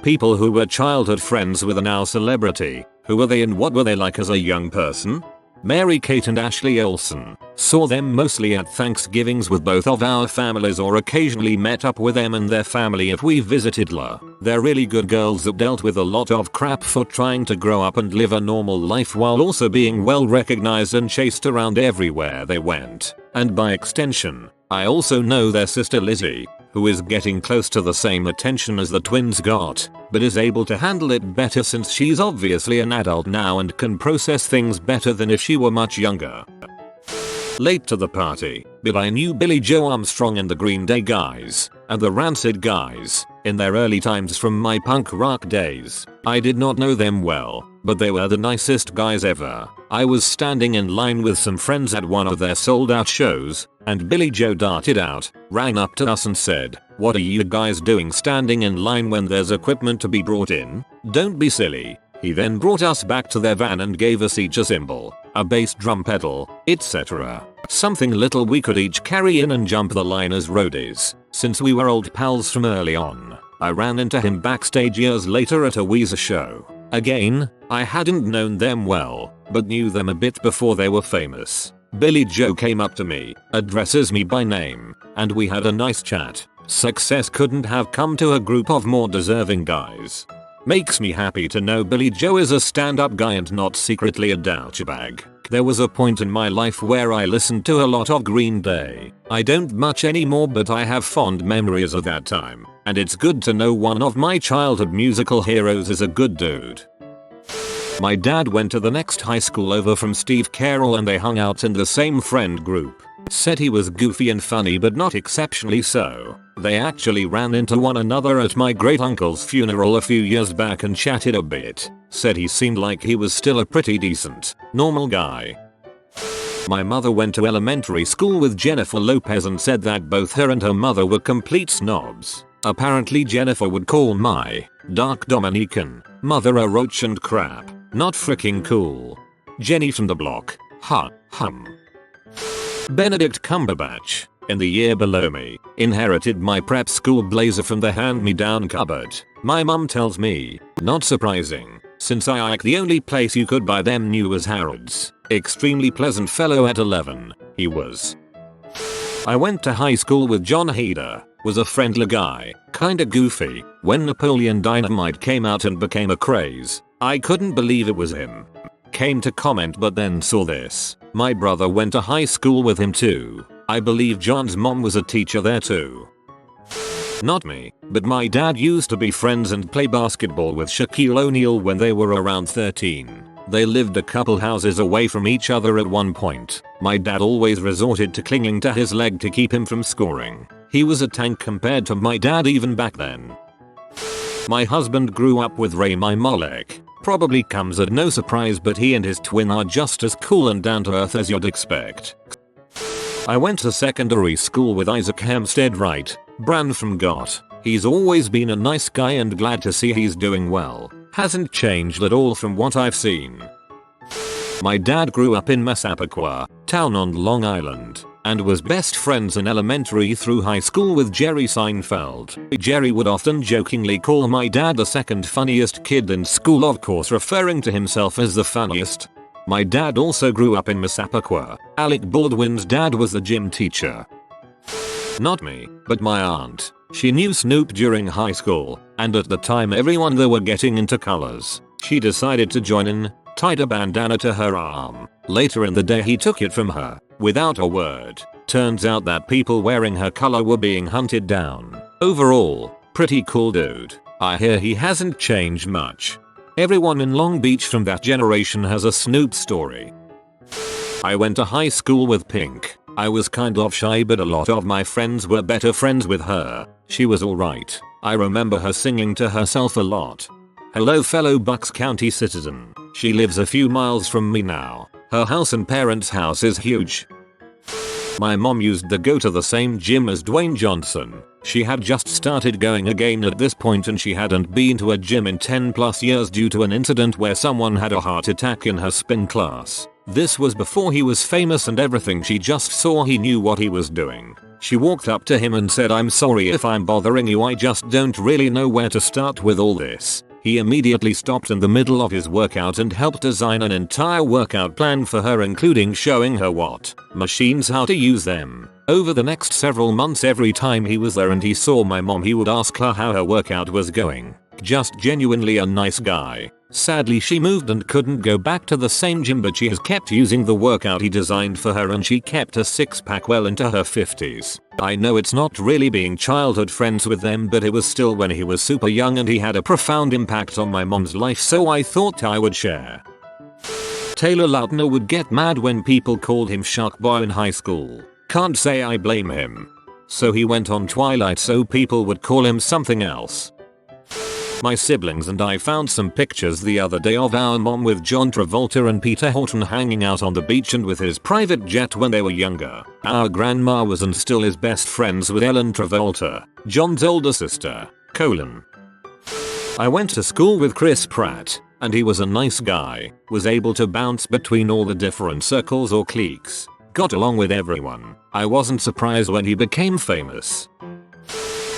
People who were childhood friends with a now celebrity. Who were they and what were they like as a young person? Mary-Kate and Ashley Olsen. Saw them mostly at Thanksgivings with both of our families or occasionally met up with them and their family if we visited La. They're really good girls that dealt with a lot of crap for trying to grow up and live a normal life while also being well recognized and chased around everywhere they went. And by extension, I also know their sister Lizzie, who is getting close to the same attention as the twins got, but is able to handle it better since she's obviously an adult now and can process things better than if she were much younger. Late to the party, but I knew Billy Joe Armstrong and the Green Day guys, and the Rancid guys, in their early times from my punk rock days. I did not know them well, but they were the nicest guys ever. I was standing in line with some friends at one of their sold out shows, and Billy Joe darted out, ran up to us and said, "What are you guys doing standing in line when there's equipment to be brought in? Don't be silly." He then brought us back to their van and gave us each a cymbal, a bass drum pedal, etc. Something little we could each carry in and jump the line as roadies, since we were old pals from early on. I ran into him backstage years later at a Weezer show. Again, I hadn't known them well, but knew them a bit before they were famous. Billy Joe came up to me, addresses me by name, and we had a nice chat. Success couldn't have come to a group of more deserving guys. Makes me happy to know Billy Joe is a stand-up guy and not secretly a douchebag. There was a point in my life where I listened to a lot of Green Day. I don't much anymore, but I have fond memories of that time, and it's good to know one of my childhood musical heroes is a good dude. My dad went to the next high school over from Steve Carroll and they hung out in the same friend group. Said he was goofy and funny but not exceptionally so. They actually ran into one another at my great uncle's funeral a few years back and chatted a bit. Said he seemed like he was still a pretty decent, normal guy. My mother went to elementary school with Jennifer Lopez and said that both her and her mother were complete snobs. Apparently Jennifer would call my dark Dominican mother a roach and crap. Not freaking cool. Jenny from the block. Hum. Benedict Cumberbatch, in the year below me, inherited my prep school blazer from the hand-me-down cupboard. My mum tells me, not surprising, since the only place you could buy them new was Harrods. Extremely pleasant fellow at 11, he was. I went to high school with John Heder, was a friendly guy, kinda goofy. When Napoleon Dynamite came out and became a craze, I couldn't believe it was him. Came to comment but then saw this. My brother went to high school with him too. I believe John's mom was a teacher there too. Not me, but my dad used to be friends and play basketball with Shaquille O'Neal when they were around 13. They lived a couple houses away from each other at one point. My dad always resorted to clinging to his leg to keep him from scoring. He was a tank compared to my dad even back then. My husband grew up with Rami Malek. Probably comes at no surprise, but he and his twin are just as cool and down to earth as you'd expect. I went to secondary school with Isaac Hempstead Wright, Bran from GOT. He's always been a nice guy and glad to see he's doing well. Hasn't changed at all from what I've seen. My dad grew up in Massapequa, town on Long Island, and was best friends in elementary through high school with Jerry Seinfeld. Jerry would often jokingly call my dad the second funniest kid in school, of course referring to himself as the funniest. My dad also grew up in Massapequa. Alec Baldwin's dad was the gym teacher. Not me, but my aunt. She knew Snoop during high school, and at the time everyone there were getting into colors. She decided to join in, tied a bandana to her arm. Later in the day he took it from her, without a word. Turns out that people wearing her color were being hunted down. Overall, pretty cool dude. I hear he hasn't changed much. Everyone in Long Beach from that generation has a Snoop story. I went to high school with Pink. I was kind of shy, but a lot of my friends were better friends with her. She was alright. I remember her singing to herself a lot. Hello fellow Bucks County citizen. She lives a few miles from me now. Her house and parents' house is huge. My mom used to go to the same gym as Dwayne Johnson. She had just started going again at this point and she hadn't been to a gym in 10+ years due to an incident where someone had a heart attack in her spin class. This was before he was famous and everything. She just saw he knew what he was doing. She walked up to him and said, "I'm sorry if I'm bothering you, I just don't really know where to start with all this." He immediately stopped in the middle of his workout and helped design an entire workout plan for her, including showing her what machines, how to use them. Over the next several months, every time he was there and he saw my mom, he would ask her how her workout was going. Just genuinely a nice guy. Sadly, she moved and couldn't go back to the same gym, but she has kept using the workout he designed for her, and she kept a six-pack well into her 50s. I know it's not really being childhood friends with them, but it was still when he was super young and he had a profound impact on my mom's life, so I thought I would share. Taylor Lautner would get mad when people called him Shark Boy in high school. Can't say I blame him. So he went on Twilight so people would call him something else. My siblings and I found some pictures the other day of our mom with John Travolta and Peter Horton hanging out on the beach and with his private jet when they were younger. Our grandma was and still is best friends with Ellen Travolta, John's older sister. I went to school with Chris Pratt, and he was a nice guy, was able to bounce between all the different circles or cliques, got along with everyone. I wasn't surprised when he became famous.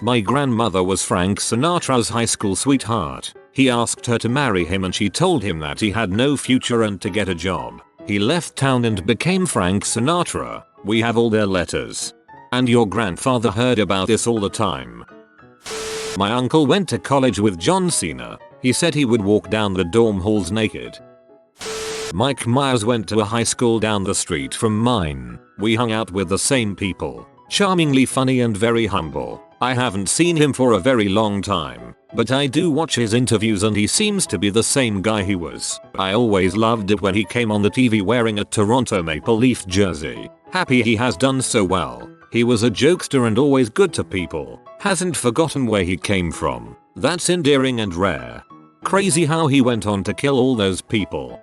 My grandmother was Frank Sinatra's high school sweetheart. He asked her to marry him and she told him that he had no future and to get a job. He left town and became Frank Sinatra. We have all their letters. And your grandfather heard about this all the time. My uncle went to college with John Cena. He said he would walk down the dorm halls naked. Mike Myers went to a high school down the street from mine. We hung out with the same people. Charmingly funny and very humble. I haven't seen him for a very long time, but I do watch his interviews and he seems to be the same guy he was. I always loved it when he came on the TV wearing a Toronto Maple Leaf jersey. Happy he has done so well. He was a jokester and always good to people. Hasn't forgotten where he came from. That's endearing and rare. Crazy how he went on to kill all those people.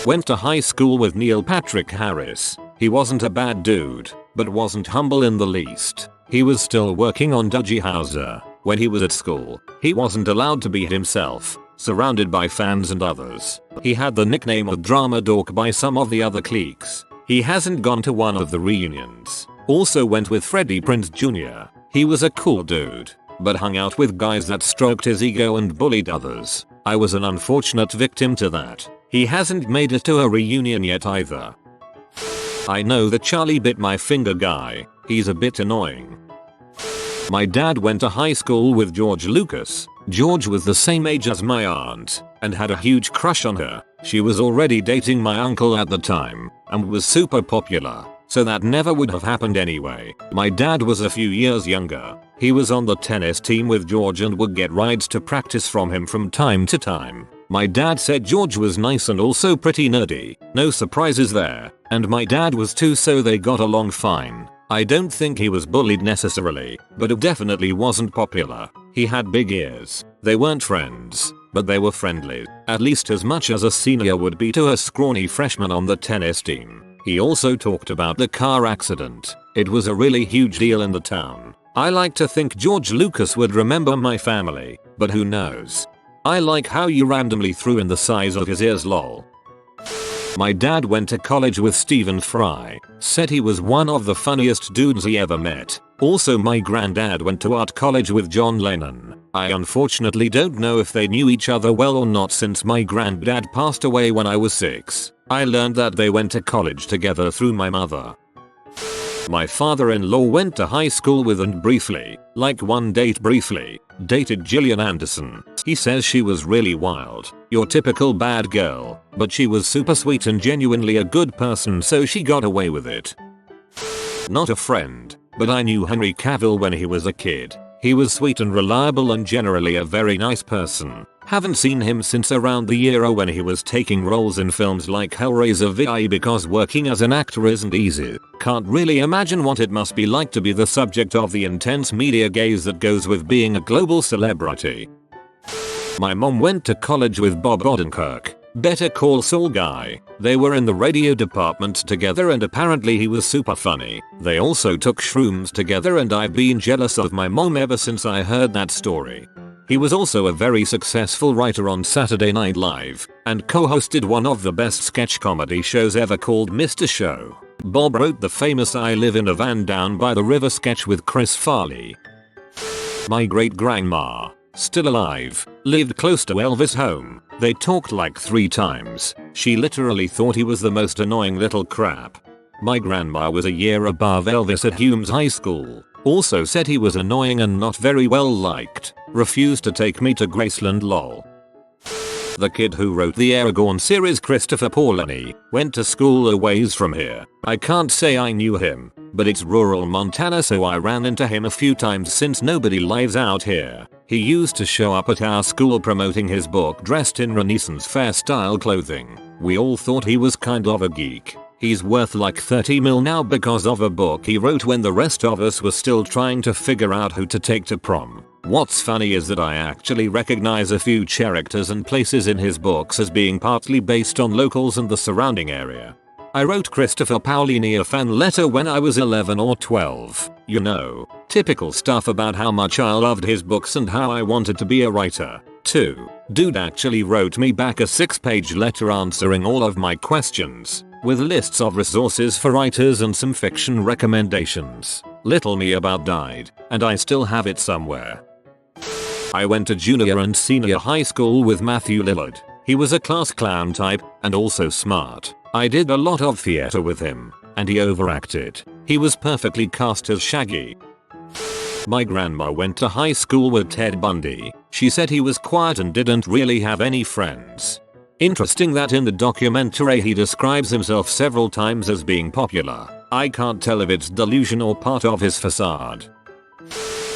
Went to high school with Neil Patrick Harris. He wasn't a bad dude, but wasn't humble in the least. He was still working on Dougie Hauser. When he was at school, he wasn't allowed to be himself, surrounded by fans and others. He had the nickname of Drama Dork by some of the other cliques. He hasn't gone to one of the reunions. Also went with Freddie Prinze Jr. He was a cool dude, but hung out with guys that stroked his ego and bullied others. I was an unfortunate victim to that. He hasn't made it to a reunion yet either. I know the Charlie bit my finger guy. He's a bit annoying. My dad went to high school with George Lucas. George was the same age as my aunt and had a huge crush on her. She was already dating my uncle at the time and was super popular, so that never would have happened anyway. My dad was a few years younger. He was on the tennis team with George and would get rides to practice from him from time to time. My dad said George was nice and also pretty nerdy. No surprises there. And my dad was too, so they got along fine. I don't think he was bullied necessarily, but it definitely wasn't popular. He had big ears. They weren't friends, but they were friendly. At least as much as a senior would be to a scrawny freshman on the tennis team. He also talked about the car accident. It was a really huge deal in the town. I like to think George Lucas would remember my family, but who knows. I like how you randomly threw in the size of his ears, lol. My dad went to college with Stephen Fry. Said he was one of the funniest dudes he ever met. Also, my granddad went to art college with John Lennon. I unfortunately don't know if they knew each other well or not since my granddad passed away when I was 6. I learned that they went to college together through my mother. My father-in-law went to high school with and briefly, like one date briefly, dated Gillian Anderson. He says she was really wild, your typical bad girl, but she was super sweet and genuinely a good person, so she got away with it. Not a friend, but I knew Henry Cavill when he was a kid. He was sweet and reliable and generally a very nice person. Haven't seen him since around the era when he was taking roles in films like Hellraiser VI because working as an actor isn't easy. Can't really imagine what it must be like to be the subject of the intense media gaze that goes with being a global celebrity. My mom went to college with Bob Odenkirk, Better Call Saul guy. They were in the radio department together and apparently he was super funny. They also took shrooms together and I've been jealous of my mom ever since I heard that story. He was also a very successful writer on Saturday Night Live, and co-hosted one of the best sketch comedy shows ever called Mr. Show. Bob wrote the famous I Live in a Van Down by the River sketch with Chris Farley. My great-grandma, still alive, lived close to Elvis' home. They talked like 3 times. She literally thought he was the most annoying little crap. My grandma was a year above Elvis at Humes High School. Also said he was annoying and not very well liked. Refused to take me to Graceland lol. The kid who wrote the Aragorn series, Christopher Paolini, went to school a ways from here. I can't say I knew him, but it's rural Montana, so I ran into him a few times since nobody lives out here. He used to show up at our school promoting his book dressed in Renaissance fair style clothing. We all thought he was kind of a geek. He's worth like 30 mil now because of a book he wrote when the rest of us were still trying to figure out who to take to prom. What's funny is that I actually recognize a few characters and places in his books as being partly based on locals and the surrounding area. I wrote Christopher Paolini a fan letter when I was 11 or 12. You know, typical stuff about how much I loved his books and how I wanted to be a writer, too. Dude actually wrote me back a 6-page letter answering all of my questions, with lists of resources for writers and some fiction recommendations. Little me about died, and I still have it somewhere. I went to junior and senior high school with Matthew Lillard. He was a class clown type, and also smart. I did a lot of theater with him, and he overacted. He was perfectly cast as Shaggy. My grandma went to high school with Ted Bundy. She said he was quiet and didn't really have any friends. Interesting that in the documentary he describes himself several times as being popular. I can't tell if it's delusion or part of his facade.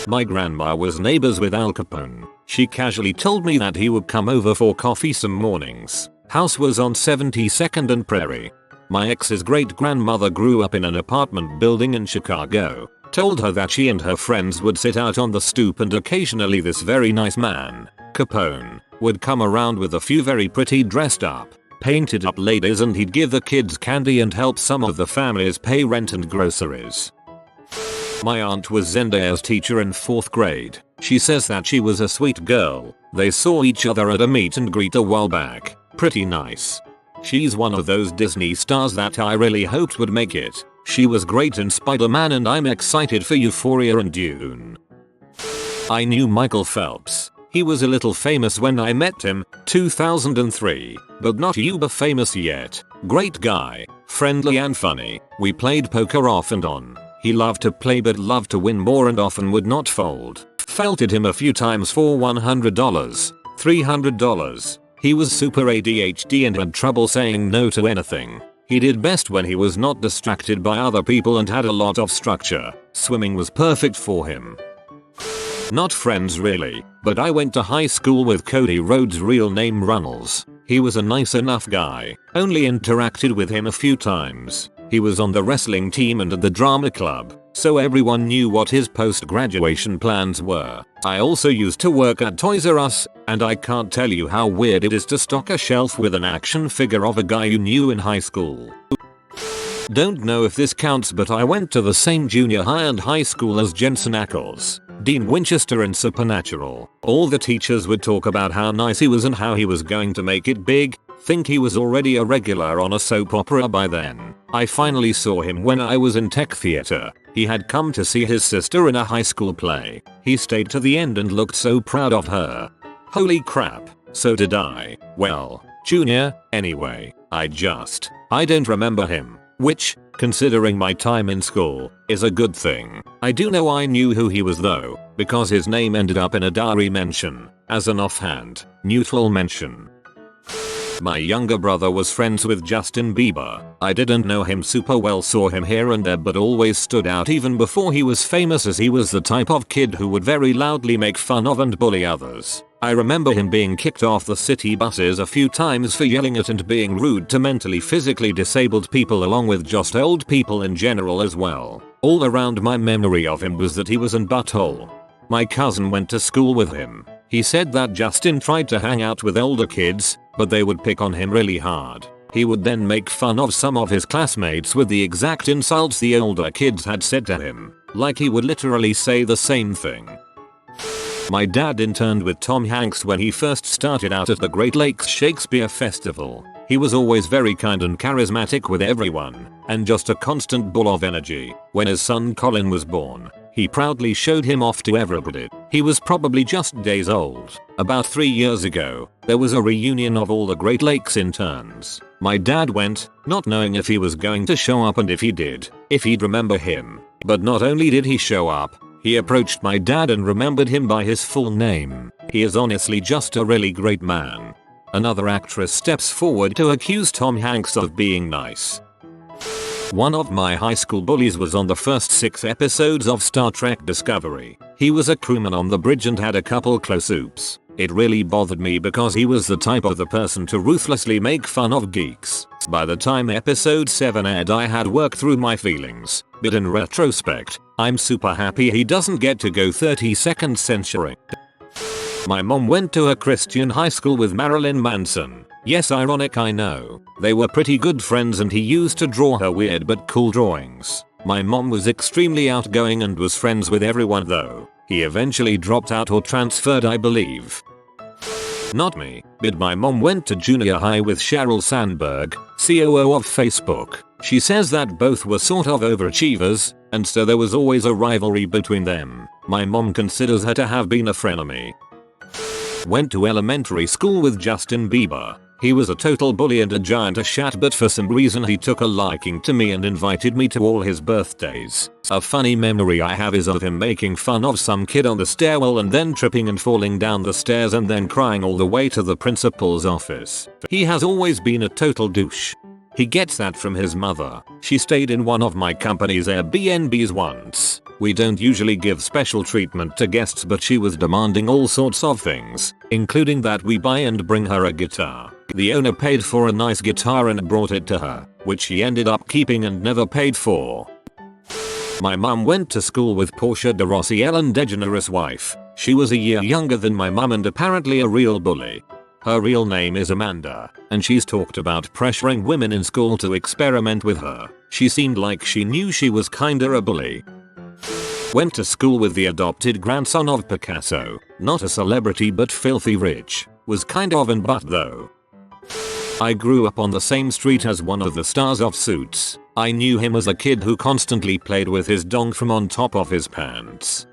My grandma was neighbors with Al Capone. She casually told me that he would come over for coffee some mornings. House was on 72nd and Prairie. My ex's great-grandmother grew up in an apartment building in Chicago. Told her that she and her friends would sit out on the stoop and occasionally this very nice man, Capone, would come around with a few very pretty dressed up, painted up ladies and he'd give the kids candy and help some of the families pay rent and groceries. My aunt was Zendaya's teacher in 4th grade. She says that she was a sweet girl. They saw each other at a meet and greet a while back. Pretty nice. She's one of those Disney stars that I really hoped would make it. She was great in Spider-Man and I'm excited for Euphoria and Dune. I knew Michael Phelps. He was a little famous when I met him, 2003, but not uber famous yet. Great guy, friendly and funny. We played poker off and on. He loved to play but loved to win more and often would not fold. Felted him a few times for $100, $300. He was super ADHD and had trouble saying no to anything. He did best when he was not distracted by other people and had a lot of structure. Swimming was perfect for him. Not friends really, but I went to high school with Cody Rhodes' real name Runnels. He was a nice enough guy, only interacted with him a few times. He was on the wrestling team and at the drama club, so everyone knew what his post-graduation plans were. I also used to work at Toys R Us, and I can't tell you how weird it is to stock a shelf with an action figure of a guy you knew in high school. Don't know if this counts, but I went to the same junior high and high school as Jensen Ackles, Dean Winchester in Supernatural. All the teachers would talk about how nice he was and how he was going to make it big. Think he was already a regular on a soap opera by then. I finally saw him when I was in tech theater. He had come to see his sister in a high school play. He stayed to the end and looked so proud of her. Holy crap, so did I. Well, junior, anyway. I don't remember him, which, considering my time in school, is a good thing. I do know I knew who he was though, because his name ended up in a diary mention, as an offhand, neutral mention. My younger brother was friends with Justin Bieber. I didn't know him super well, saw him here and there, but always stood out even before he was famous, as he was the type of kid who would very loudly make fun of and bully others. I remember him being kicked off the city buses a few times for yelling at and being rude to mentally physically disabled people, along with just old people in general as well. All around my memory of him was that he was an butthole. My cousin went to school with him. He said that Justin tried to hang out with older kids, but they would pick on him really hard. He would then make fun of some of his classmates with the exact insults the older kids had said to him. Like he would literally say the same thing. My dad interned with Tom Hanks when he first started out at the Great Lakes Shakespeare Festival. He was always very kind and charismatic with everyone, and just a constant ball of energy. When his son Colin was born, he proudly showed him off to everybody. He was probably just days old. About 3 years ago, there was a reunion of all the Great Lakes interns. My dad went, not knowing if he was going to show up and if he did, if he'd remember him. But not only did he show up, he approached my dad and remembered him by his full name. He is honestly just a really great man. Another actress steps forward to accuse Tom Hanks of being nice. One of my high school bullies was on the first 6 episodes of Star Trek Discovery. He was a crewman on the bridge and had a couple close oops. It really bothered me because he was the type of the person to ruthlessly make fun of geeks. By the time episode 7 aired, I had worked through my feelings, but in retrospect, I'm super happy he doesn't get to go 30-second censoring. My mom went to a Christian high school with Marilyn Manson. Yes, ironic, I know. They were pretty good friends and he used to draw her weird but cool drawings. My mom was extremely outgoing and was friends with everyone though. He eventually dropped out or transferred, I believe. Not me, but my mom went to junior high with Sheryl Sandberg, COO of Facebook. She says that both were sort of overachievers, and so there was always a rivalry between them. My mom considers her to have been a frenemy. Went to elementary school with Justin Bieber. He was a total bully and a giant shat, but for some reason he took a liking to me and invited me to all his birthdays. A funny memory I have is of him making fun of some kid on the stairwell and then tripping and falling down the stairs and then crying all the way to the principal's office. He has always been a total douche. He gets that from his mother. She stayed in one of my company's Airbnbs once. We don't usually give special treatment to guests, but she was demanding all sorts of things, including that we buy and bring her a guitar. The owner paid for a nice guitar and brought it to her, which she ended up keeping and never paid for. My mum went to school with Portia de Rossi, Ellen DeGeneres' wife. She was a year younger than my mum and apparently a real bully. Her real name is Amanda, and she's talked about pressuring women in school to experiment with her. She seemed like she knew she was kinda a bully. Went to school with the adopted grandson of Picasso. Not a celebrity but filthy rich. Was kind of in butt though. I grew up on the same street as one of the stars of Suits. I knew him as a kid who constantly played with his dong from on top of his pants.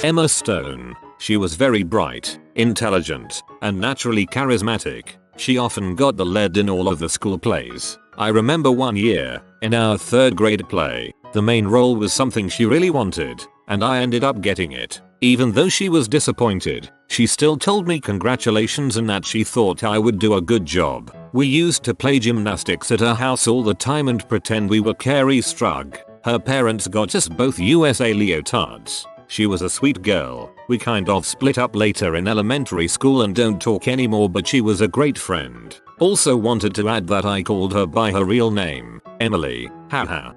Emma Stone. She was very bright, intelligent, and naturally charismatic. She often got the lead in all of the school plays. I remember one year, in our 3rd grade play, the main role was something she really wanted, and I ended up getting it. Even though she was disappointed, she still told me congratulations and that she thought I would do a good job. We used to play gymnastics at her house all the time and pretend we were Carrie Strug. Her parents got us both USA leotards. She was a sweet girl. We kind of split up later in elementary school and don't talk anymore, but she was a great friend. Also wanted to add that I called her by her real name, Emily, haha.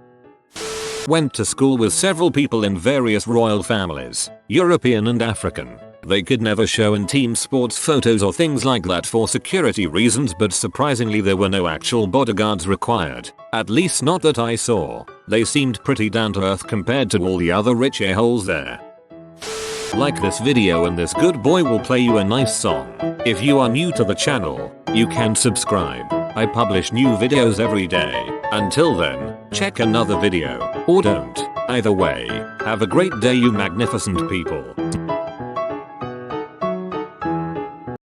Went to school with several people in various royal families, European and African. They could never show in team sports photos or things like that for security reasons, but surprisingly there were no actual bodyguards required. At least not that I saw. They seemed pretty down to earth compared to all the other rich a-holes there. Like this video and this good boy will play you a nice song. If you are new to the channel, you can subscribe. I publish new videos every day. Until then, check another video, or don't. Either way, have a great day you magnificent people.